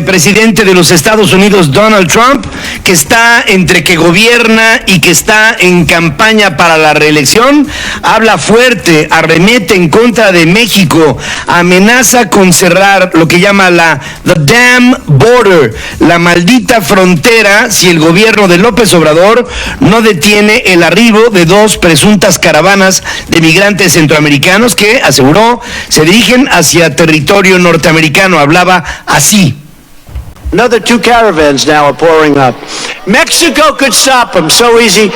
presidente de los Estados Unidos, Donald Trump, que está entre que gobierna y que está en campaña para la reelección, habla fuerte, arremete en contra de México, amenaza con cerrar lo que llama the damn border, la maldita frontera, si el gobierno de López Obrador no detiene el arribo de dos presuntas caravanas de migrantes centroamericanos que, aseguró, se dirigen hacia territorio norteamericano. Hablaba así. Another two caravans now are pouring up. Mexico could stop them so easy.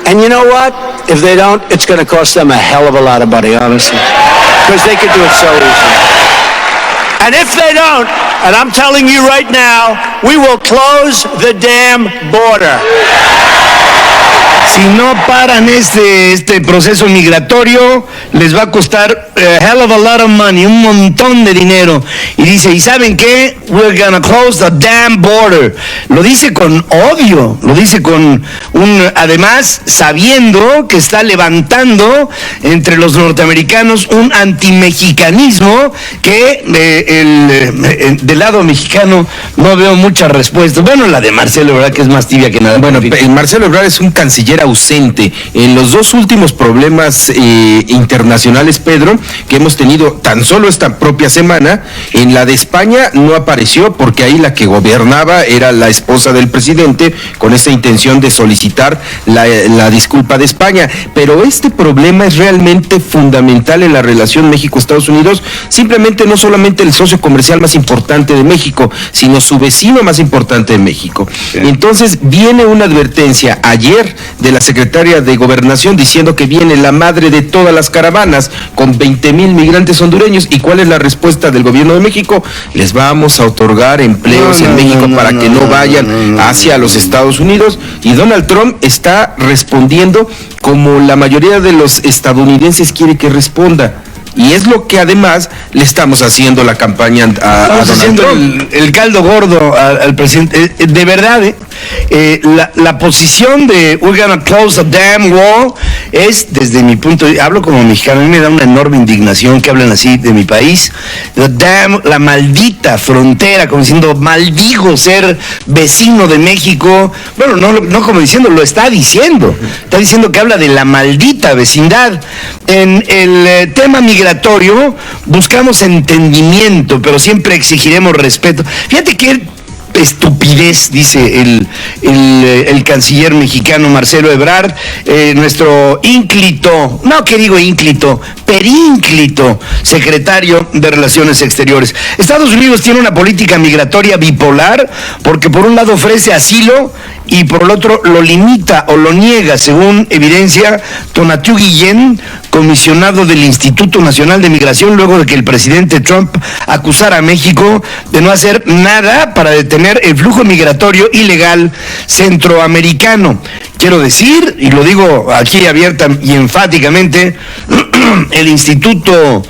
And you know what? If they don't, it's going to cost them a hell of a lot of money, honestly. Because they could do it so easy. And if they don't, and I'm telling you right now, we will close the damn border. Si no paran este proceso migratorio, les va a costar a hell of a lot of money, un montón de dinero. Y dice, ¿y saben qué? We're gonna close the damn border. Lo dice con odio, lo dice con además sabiendo que está levantando entre los norteamericanos un antimexicanismo que del lado mexicano no veo muchas respuestas. Bueno, la de Marcelo Ebrard, que es más tibia que nada. Bueno, Marcelo Ebrard es un canciller ausente. En los dos últimos problemas internacionales, Pedro, que hemos tenido tan solo esta propia semana, en la de España no apareció porque ahí la que gobernaba era la esposa del presidente con esa intención de solicitar la disculpa de España. Pero este problema es realmente fundamental en la relación México-Estados Unidos, simplemente no solamente el socio comercial más importante de México, sino su vecino más importante de México. Sí. Entonces viene una advertencia ayer de la secretaria de Gobernación diciendo que viene la madre de todas las caravanas con 20,000 migrantes hondureños. ¿Y cuál es la respuesta del gobierno de México? Les vamos a otorgar empleos en México para que no vayan hacia los Estados Unidos. Y Donald Trump está respondiendo como la mayoría de los estadounidenses quiere que responda. Y es lo que además le estamos haciendo la campaña a Donald Trump. El caldo gordo al presidente. De verdad, la posición de we're gonna close the damn wall es, desde mi punto de vista, hablo como mexicano, a mí me da una enorme indignación que hablen así de mi país. La maldita frontera, como diciendo, maldigo ser vecino de México. Bueno, no como diciendo, lo está diciendo. Está diciendo que habla de la maldita vecindad. En el tema migratorio buscamos entendimiento, pero siempre exigiremos respeto. Fíjate qué estupidez, dice el canciller mexicano Marcelo Ebrard, nuestro ínclito, no que digo ínclito, perínclito secretario de Relaciones Exteriores. Estados Unidos tiene una política migratoria bipolar porque por un lado ofrece asilo y por el otro lo limita o lo niega, según evidencia Tonatiuh Guillén, comisionado del Instituto Nacional de Migración, luego de que el presidente Trump acusara a México de no hacer nada para detener el flujo migratorio ilegal centroamericano. Quiero decir, y lo digo aquí abierta y enfáticamente, el Instituto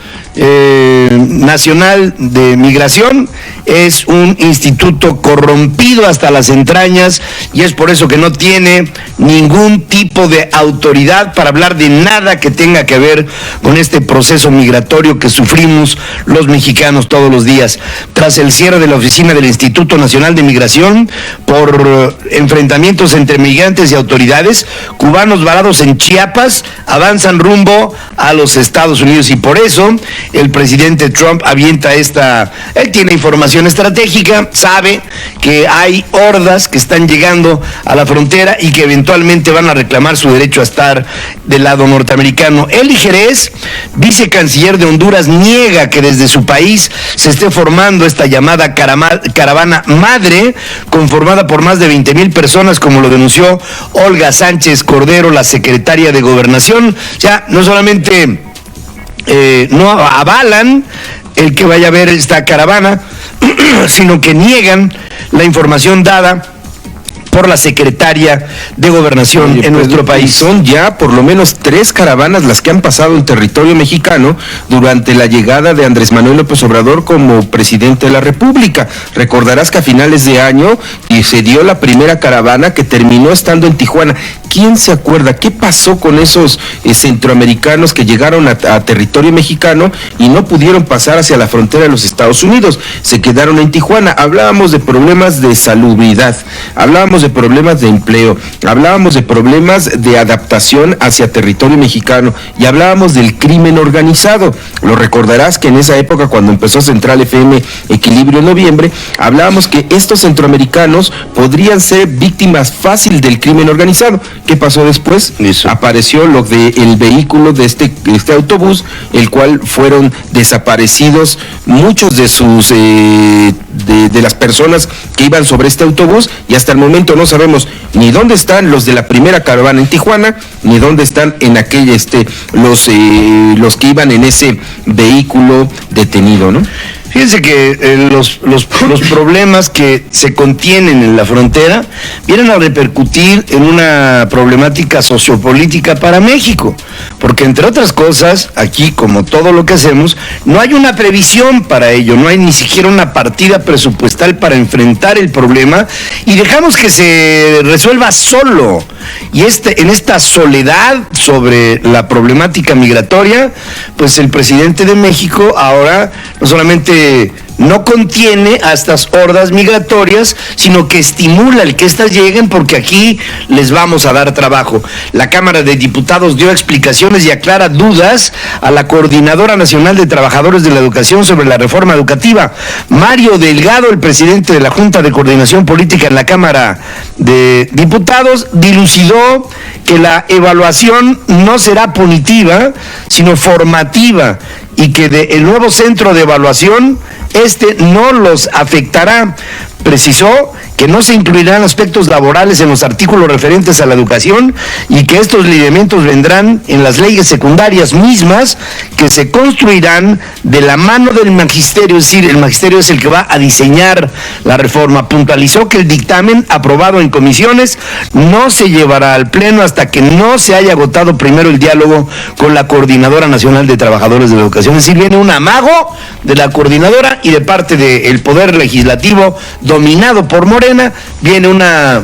Nacional de Migración es un instituto corrompido hasta las entrañas y es por eso que no tiene ningún tipo de autoridad para hablar de nada que tenga que ver con este proceso migratorio que sufrimos los mexicanos todos los días. Tras el cierre de la oficina del Instituto Nacional de Migración por enfrentamientos entre migrantes y autoridades, cubanos varados en Chiapas avanzan rumbo a los Estados Unidos y por eso el presidente Trump avienta él tiene información estratégica, sabe que hay hordas que están llegando a la frontera y que eventualmente van a reclamar su derecho a estar del lado norteamericano. Eli Jerez, vicecanciller de Honduras, niega que desde su país se esté formando esta llamada caravana madre, conformada por más de 20,000 personas, como lo denunció Olga Sánchez Cordero, la secretaria de Gobernación. O sea, no solamente no avalan el que vaya a ver esta caravana, sino que niegan la información dada por la secretaria de Gobernación en nuestro país. Son ya por lo menos 3 caravanas las que han pasado en territorio mexicano durante la llegada de Andrés Manuel López Obrador como presidente de la República. Recordarás que a finales de año se dio la primera caravana que terminó estando en Tijuana. ¿quién se acuerda qué pasó con esos centroamericanos que llegaron a territorio mexicano y no pudieron pasar hacia la frontera de los Estados Unidos? Se quedaron en Tijuana. Hablábamos de problemas de salubridad, hablábamos de problemas de empleo, hablábamos de problemas de adaptación hacia territorio mexicano y hablábamos del crimen organizado. Lo recordarás que en esa época, cuando empezó Central FM Equilibrio en noviembre, hablábamos que estos centroamericanos podrían ser víctimas fácil del crimen organizado. ¿Qué pasó después? Eso. Apareció lo del vehículo de este autobús, el cual fueron desaparecidos muchos de sus de las personas que iban sobre este autobús, y hasta el momento no sabemos ni dónde están los de la primera caravana en Tijuana, ni dónde están en aquella los que iban en ese vehículo detenido, ¿no? Fíjense que los problemas que se contienen en la frontera vienen a repercutir en una problemática sociopolítica para México, porque entre otras cosas, aquí, como todo lo que hacemos, no hay una previsión para ello, no hay ni siquiera una partida presupuestal para enfrentar el problema, y dejamos que se resuelva solo. Y en esta soledad sobre la problemática migratoria, pues el presidente de México ahora no solamente no contiene a estas hordas migratorias, sino que estimula el que éstas lleguen, porque aquí les vamos a dar trabajo. La Cámara de Diputados dio explicaciones y aclara dudas a la Coordinadora Nacional de Trabajadores de la Educación sobre la reforma educativa. Mario Delgado, el presidente de la Junta de Coordinación Política en la Cámara de Diputados, dilucidó que la evaluación no será punitiva, sino formativa, y que el nuevo centro de evaluación no los afectará. Precisó que no se incluirán aspectos laborales en los artículos referentes a la educación y que estos lineamientos vendrán en las leyes secundarias mismas, que se construirán de la mano del magisterio, es decir, el magisterio es el que va a diseñar la reforma. Puntualizó que el dictamen aprobado en comisiones no se llevará al pleno hasta que no se haya agotado primero el diálogo con la Coordinadora Nacional de Trabajadores de la Educación. Es decir, viene un amago de la coordinadora y de parte del Poder Legislativo dominado por Morena, viene una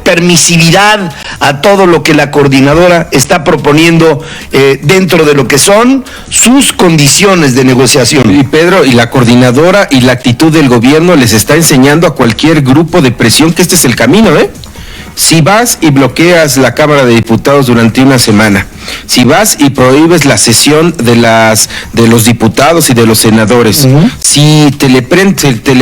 permisividad a todo lo que la coordinadora está proponiendo dentro de lo que son sus condiciones de negociación. Y Pedro, y la coordinadora y la actitud del gobierno les está enseñando a cualquier grupo de presión que este es el camino, ¿eh? Si vas y bloqueas la Cámara de Diputados durante una semana, si vas y prohíbes la sesión de los diputados y de los senadores, si te le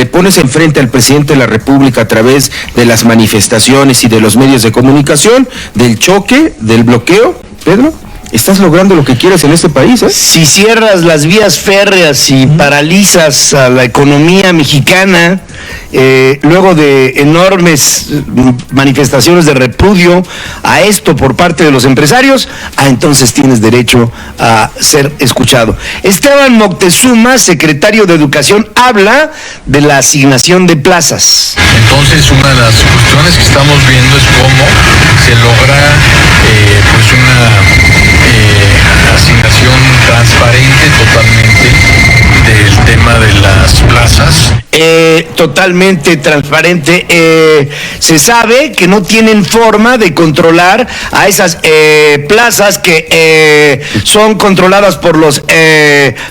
pones enfrente al presidente de la República a través de las manifestaciones y de los medios de comunicación, del choque, del bloqueo, Pedro, estás logrando lo que quieres en este país, ¿eh? Si cierras las vías férreas y paralizas a la economía mexicana, luego de enormes manifestaciones de repudio a esto por parte de los empresarios, entonces tienes derecho a ser escuchado. Esteban Moctezuma, secretario de Educación, habla de la asignación de plazas. Entonces, una de las cuestiones que estamos viendo es cómo se logra una asignación transparente totalmente del tema de las plazas. Totalmente transparente. Se sabe que no tienen forma de controlar a esas plazas que son controladas por los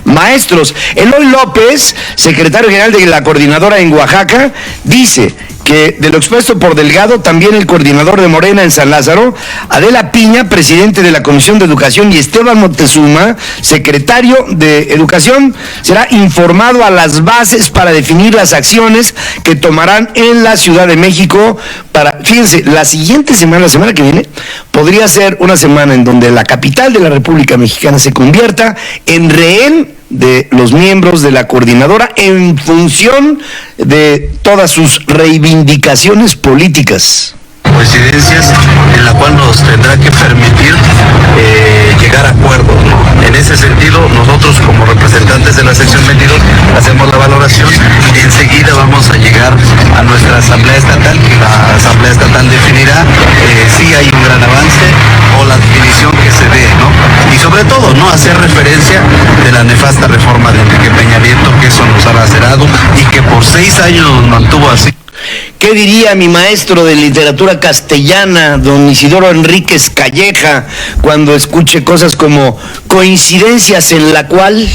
maestros. Eloy López, secretario general de la coordinadora en Oaxaca, dice que de lo expuesto por Delgado, también el coordinador de Morena en San Lázaro, Adela Piña, presidente de la Comisión de Educación, y Esteban Moctezuma, secretario de Educación, será informado a las bases para definir las acciones que tomarán en la Ciudad de México fíjense, la siguiente semana, la semana que viene, podría ser una semana en donde la capital de la República Mexicana se convierta en rehén de los miembros de la coordinadora en función de todas sus reivindicaciones políticas. Coincidencias en la cual nos tendrá que permitir llegar a acuerdos. En ese sentido, nosotros como representantes de la sección 22 hacemos la valoración y enseguida vamos a llegar a nuestra asamblea estatal, que la asamblea estatal definirá si hay un gran avance o la definición que se dé, ¿no? Y sobre todo, ¿no?, hacer referencia de la nefasta reforma de Enrique Peña Nieto, que eso nos ha lacerado y que por 6 años nos mantuvo así. ¿Qué diría mi maestro de literatura castellana, don Isidoro Enríquez Calleja, cuando escuche cosas como coincidencias en la cual...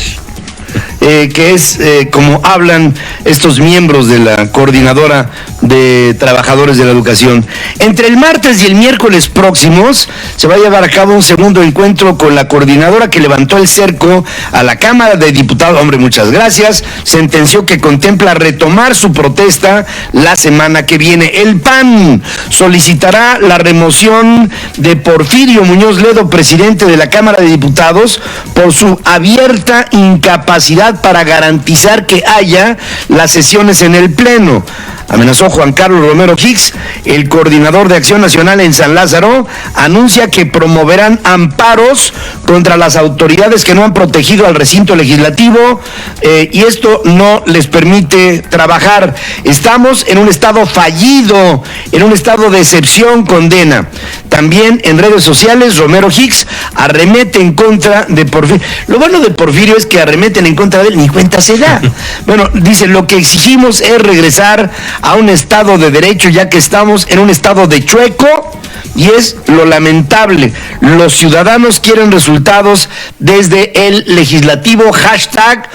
que es como hablan estos miembros de la Coordinadora de Trabajadores de la Educación? Entre el martes y el miércoles próximos se va a llevar a cabo un segundo encuentro con la coordinadora que levantó el cerco a la Cámara de Diputados. Hombre, muchas gracias. Sentenció que contempla retomar su protesta la semana que viene. El PAN solicitará la remoción de Porfirio Muñoz Ledo, presidente de la Cámara de Diputados, por su abierta incapacidad para garantizar que haya las sesiones en el Pleno. Amenazó Juan Carlos Romero Hicks, el coordinador de Acción Nacional en San Lázaro, anuncia que promoverán amparos contra las autoridades que no han protegido al recinto legislativo y esto no les permite trabajar. Estamos en un estado fallido, en un estado de excepción, condena. También en redes sociales, Romero Hicks arremete en contra de Porfirio. Lo bueno de Porfirio es que arremeten en contra de él, ni cuenta se da. Bueno, dice, lo que exigimos es regresar a un estado de derecho, ya que estamos en un estado de chueco, y es lo lamentable. Los ciudadanos quieren resultados desde el legislativo. Hashtag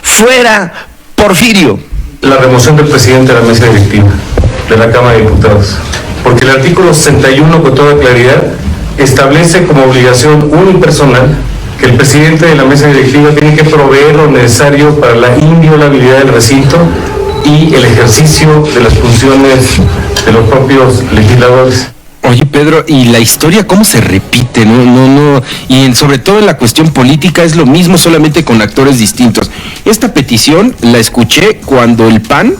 fuera Porfirio. La remoción del presidente de la mesa directiva de la Cámara de Diputados, porque el artículo 61 con toda claridad establece como obligación unipersonal que el presidente de la mesa directiva tiene que proveer lo necesario para la inviolabilidad del recinto y el ejercicio de las funciones de los propios legisladores. Oye, Pedro, y la historia cómo se repite, no, y sobre todo en la cuestión política es lo mismo, solamente con actores distintos. Esta petición la escuché cuando el PAN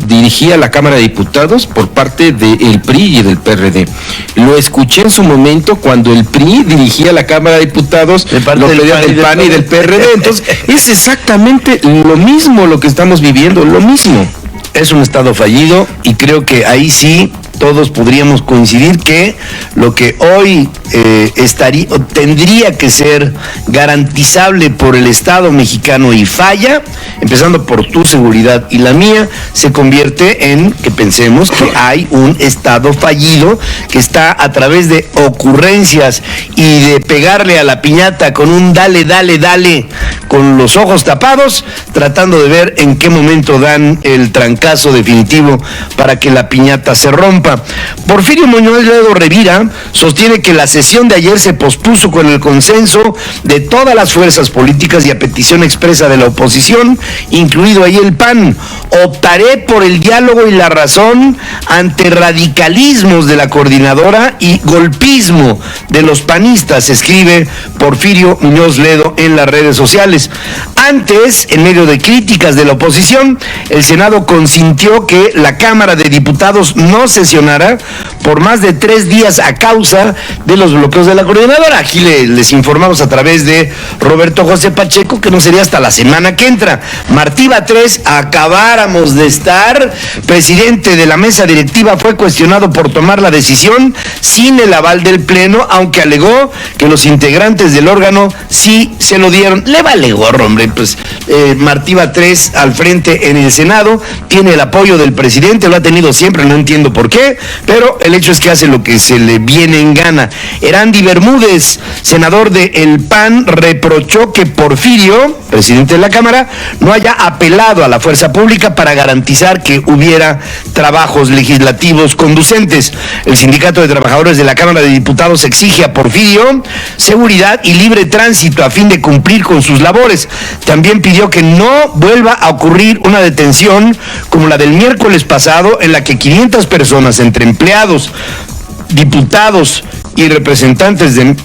dirigía la Cámara de Diputados por parte del PRI y del PRD. Lo escuché en su momento cuando el PRI dirigía la Cámara de Diputados del PAN y del PRD. Entonces, es exactamente lo mismo lo que estamos viviendo, lo mismo. Es un estado fallido y creo que ahí sí todos podríamos coincidir que lo que hoy tendría que ser garantizable por el Estado mexicano y falla, empezando por tu seguridad y la mía, se convierte en que pensemos que hay un Estado fallido que está a través de ocurrencias y de pegarle a la piñata con un dale, con los ojos tapados, tratando de ver en qué momento dan el trancazo definitivo para que la piñata se rompa. Porfirio Muñoz Ledo Revira sostiene que la sesión de ayer se pospuso con el consenso de todas las fuerzas políticas y a petición expresa de la oposición, incluido ahí el PAN. Optaré por el diálogo y la razón ante radicalismos de la coordinadora y golpismo de los panistas, escribe Porfirio Muñoz Ledo en las redes sociales. Antes, en medio de críticas de la oposición, el Senado consintió que la Cámara de Diputados no sesionara por más de 3 días a causa de los bloqueos de la coordinadora. Aquí les informamos a través de Roberto José Pacheco que no sería hasta la semana que entra. Martí Batres, acabáramos de estar, presidente de la mesa directiva, fue cuestionado por tomar la decisión sin el aval del Pleno, aunque alegó que los integrantes del órgano sí se lo dieron. Le vale gorro, hombre, pues Martí Batres al frente en el Senado, tiene el apoyo del presidente, lo ha tenido siempre, no entiendo por qué, pero el hecho es que hace lo que se le viene en gana. Erandi Bermúdez, senador de el PAN, reprochó que Porfirio, presidente de la Cámara, no haya apelado a la fuerza pública para garantizar que hubiera trabajos legislativos conducentes. El Sindicato de Trabajadores de la Cámara de Diputados exige a Porfirio seguridad y libre tránsito a fin de cumplir con sus labores. También pidió que no vuelva a ocurrir una detención como la del miércoles pasado, en la que 500 personas, entre empleados, diputados y representantes de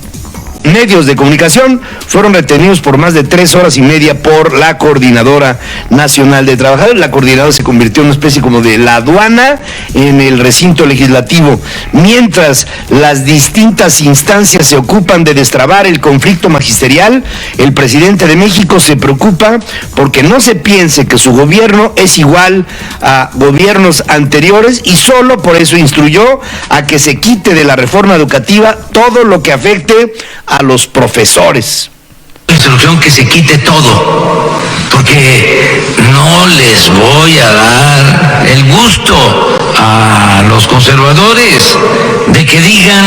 medios de comunicación, fueron retenidos por más de 3 horas y media por la Coordinadora Nacional de Trabajadores. La coordinadora se convirtió en una especie como de la aduana en el recinto legislativo. Mientras las distintas instancias se ocupan de destrabar el conflicto magisterial, el presidente de México se preocupa porque no se piense que su gobierno es igual a gobiernos anteriores y solo por eso instruyó a que se quite de la reforma educativa todo lo que afecte a los profesores. instrucción que se quite todo, porque no les voy a dar el gusto a los conservadores de que digan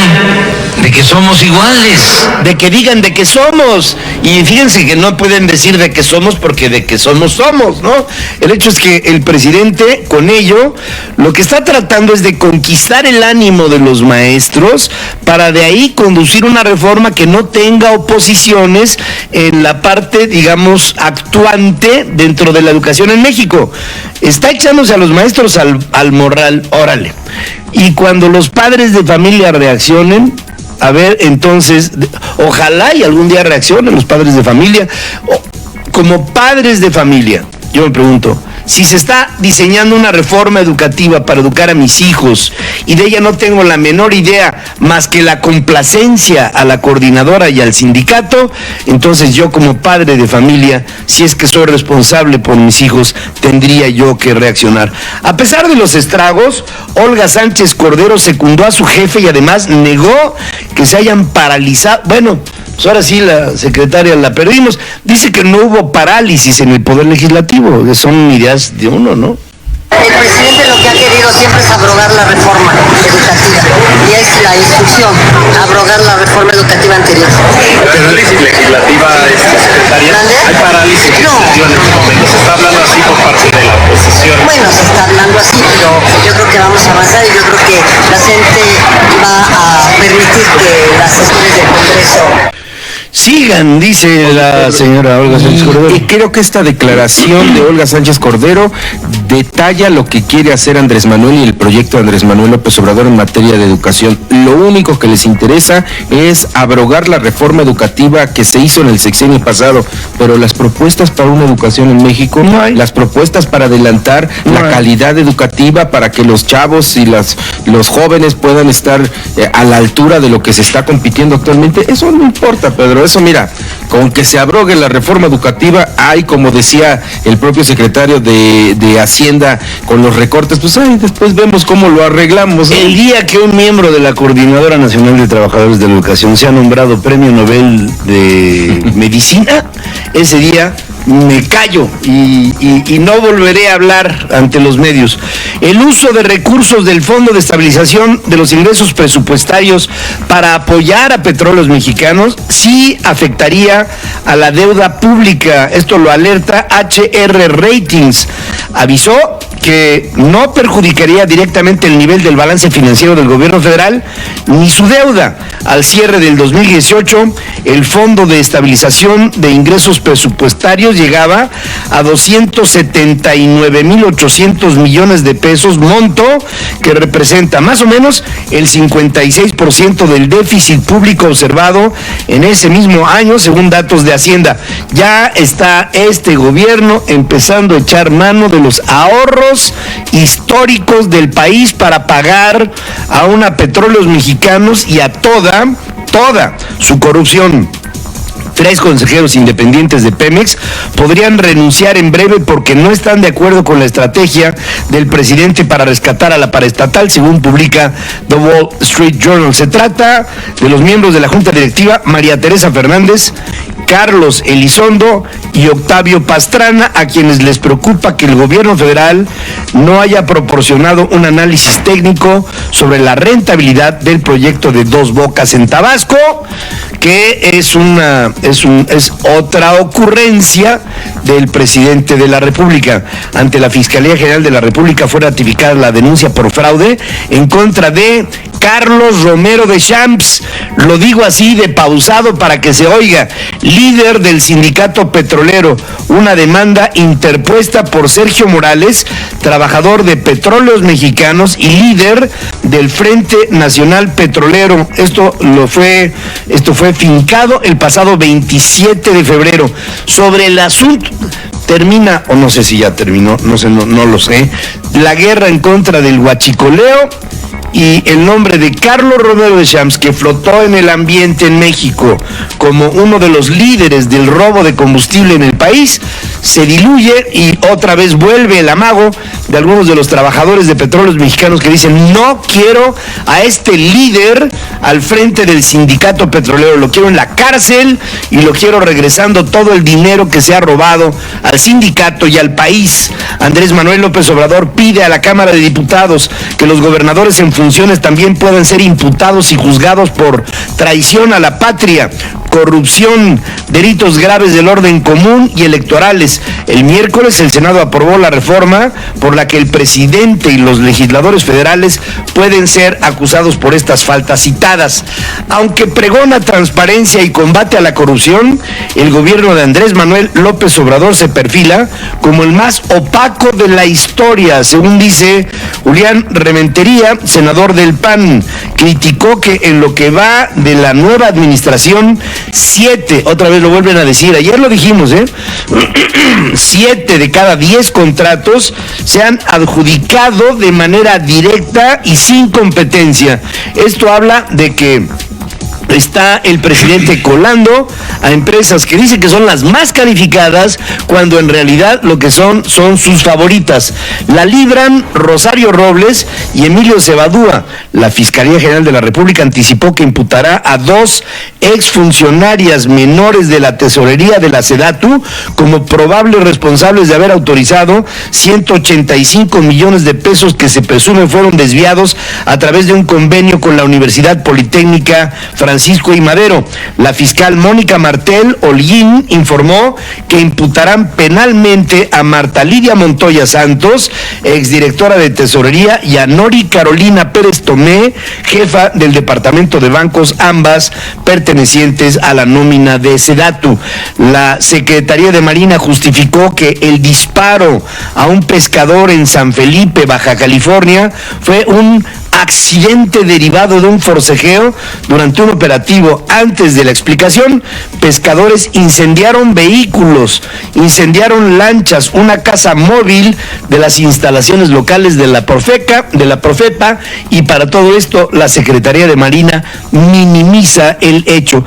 de que somos iguales. De que digan de que somos. Y fíjense que no pueden decir de que somos porque de que somos, ¿no? El hecho es que el presidente, con ello, lo que está tratando es de conquistar el ánimo de los maestros para de ahí conducir una reforma que no tenga oposiciones en la parte, digamos, actuante dentro de la educación en México. Está echándose a los maestros al morral, órale. Y cuando los padres de familia reaccionen, a ver, entonces, ojalá y algún día reaccionen los padres de familia. Como padres de familia, yo me pregunto, si se está diseñando una reforma educativa para educar a mis hijos y de ella no tengo la menor idea más que la complacencia a la coordinadora y al sindicato, entonces yo como padre de familia, si es que soy responsable por mis hijos, tendría yo que reaccionar. A pesar de los estragos, Olga Sánchez Cordero secundó a su jefe y además negó que se hayan paralizado. Bueno, pues ahora sí la secretaria la perdimos. Dice que no hubo parálisis en el Poder Legislativo, que son ideas de uno, ¿no? El presidente lo que ha querido siempre es abrogar la reforma educativa y es la instrucción, abrogar la reforma educativa anterior. ¿Parálisis legislativa, secretaria? ¿Hay parálisis legislativa en este momento? ¿Se está hablando así por parte de la oposición? Bueno, se está hablando así, pero yo creo que vamos a avanzar y yo creo que la gente va a permitir que las sesiones del Congreso sigan, dice la señora Olga Sánchez Cordero. Y creo que esta declaración de Olga Sánchez Cordero detalla lo que quiere hacer Andrés Manuel y el proyecto de Andrés Manuel López Obrador en materia de educación. Lo único que les interesa es abrogar la reforma educativa que se hizo en el sexenio pasado, pero las propuestas para una educación en México, no hay. Las propuestas para adelantar la calidad educativa para que los chavos y los jóvenes puedan estar a la altura de lo que se está compitiendo actualmente, eso no importa, Pedro. Eso, mira, con que se abrogue la reforma educativa, hay, como decía el propio secretario de Hacienda, con los recortes, pues después vemos cómo lo arreglamos, ¿no? El día que un miembro de la Coordinadora Nacional de Trabajadores de la Educación sea nombrado Premio Nobel de Medicina, ese día me callo y no volveré a hablar ante los medios. El uso de recursos del Fondo de Estabilización de los Ingresos Presupuestarios para apoyar a Petróleos Mexicanos sí afectaría a la deuda pública. Esto lo alerta HR Ratings. Avisó que no perjudicaría directamente el nivel del balance financiero del gobierno federal ni su deuda. Al cierre del 2018, el Fondo de Estabilización de Ingresos Presupuestarios llegaba a 279,800 millones de pesos, monto que representa más o menos el 56% del déficit público observado en ese mismo año, según datos de Hacienda. Ya está este gobierno empezando a echar mano de los ahorros históricos del país para pagar a una Petróleos Mexicanos y a toda su corrupción. 3 consejeros independientes de Pemex podrían renunciar en breve porque no están de acuerdo con la estrategia del presidente para rescatar a la paraestatal, según publica The Wall Street Journal. Se trata de los miembros de la Junta Directiva, María Teresa Fernández, Carlos Elizondo y Octavio Pastrana, a quienes les preocupa que el gobierno federal no haya proporcionado un análisis técnico sobre la rentabilidad del proyecto de Dos Bocas en Tabasco, que es otra ocurrencia del presidente de la República. Ante la Fiscalía General de la República fue ratificada la denuncia por fraude en contra de Carlos Romero de Champs, lo digo así de pausado para que se oiga, líder del sindicato petrolero, una demanda interpuesta por Sergio Morales, trabajador de Petróleos Mexicanos y líder del Frente Nacional Petrolero. Esto fue fincado el pasado 27 de febrero. Sobre el asunto, termina, o no sé si ya terminó, no lo sé, la guerra en contra del huachicoleo y el nombre de Carlos Romero de Champs, que flotó en el ambiente en México como uno de los líderes del robo de combustible en el país, se diluye y otra vez vuelve el amago de algunos de los trabajadores de Petróleos Mexicanos que dicen: no quiero a este líder al frente del sindicato petrolero, lo quiero en la cárcel y lo quiero regresando todo el dinero que se ha robado al sindicato y al país. Andrés Manuel López Obrador pide a la Cámara de Diputados que los gobernadores en funciones también puedan ser imputados y juzgados por traición a la patria, corrupción, delitos graves del orden común y electorales. El miércoles el Senado aprobó la reforma por la que el presidente y los legisladores federales pueden ser acusados por estas faltas citadas. Aunque pregona transparencia y combate a la corrupción, el gobierno de Andrés Manuel López Obrador se perfila como el más opaco de la historia, según dice Julián Rementería, senador del PAN. Criticó que en lo que va de la nueva administración, 7, otra vez lo vuelven a decir, ayer lo dijimos, 7 de cada 10 contratos se han adjudicado de manera directa y sin competencia. Esto habla de que está el presidente colando a empresas que dice que son las más calificadas, cuando en realidad lo que son sus favoritas. La libran Rosario Robles y Emilio Cebadúa. La Fiscalía General de la República anticipó que imputará a 2 exfuncionarias menores de la tesorería de la SEDATU como probables responsables de haber autorizado 185 millones de pesos que se presume fueron desviados a través de un convenio con la Universidad Politécnica Francisco I. Madero. La fiscal Mónica Martel Holguín informó que imputarán penalmente a Marta Lidia Montoya Santos, exdirectora de Tesorería, y a Nori Carolina Pérez Tomé, jefa del Departamento de Bancos, ambas pertenecientes a la nómina de SEDATU. La Secretaría de Marina justificó que el disparo a un pescador en San Felipe, Baja California, fue un accidente derivado de un forcejeo durante un operativo. Antes de la explicación, pescadores incendiaron vehículos, incendiaron lanchas, una casa móvil de las instalaciones locales de la Profepa, y para todo esto la Secretaría de Marina minimiza el hecho.